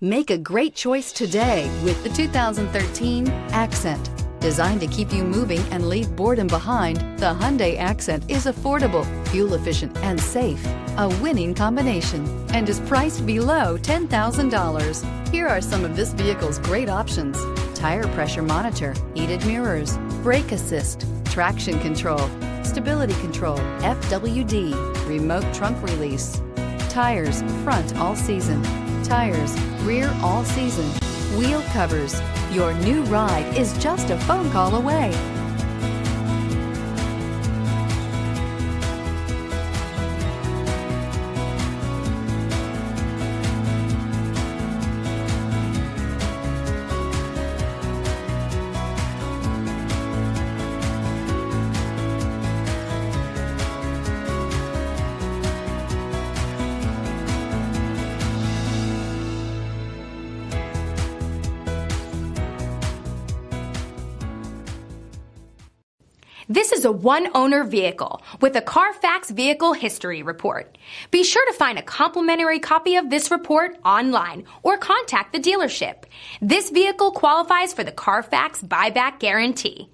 Make a great choice today with the 2013 Accent. Designed to keep you moving and leave boredom behind, the Hyundai Accent is affordable, fuel-efficient, and safe. A winning combination, and is priced below $10,000. Here are some of this vehicle's great options: tire pressure monitor, heated mirrors, brake assist, traction control, stability control, FWD, remote trunk release, tires front all season, tires rear all season, wheel covers. Your new ride is just a phone call away. This is a one-owner vehicle with a CARFAX Vehicle History Report. Be sure to find a complimentary copy of this report online or contact the dealership. This vehicle qualifies for the CARFAX Buyback Guarantee.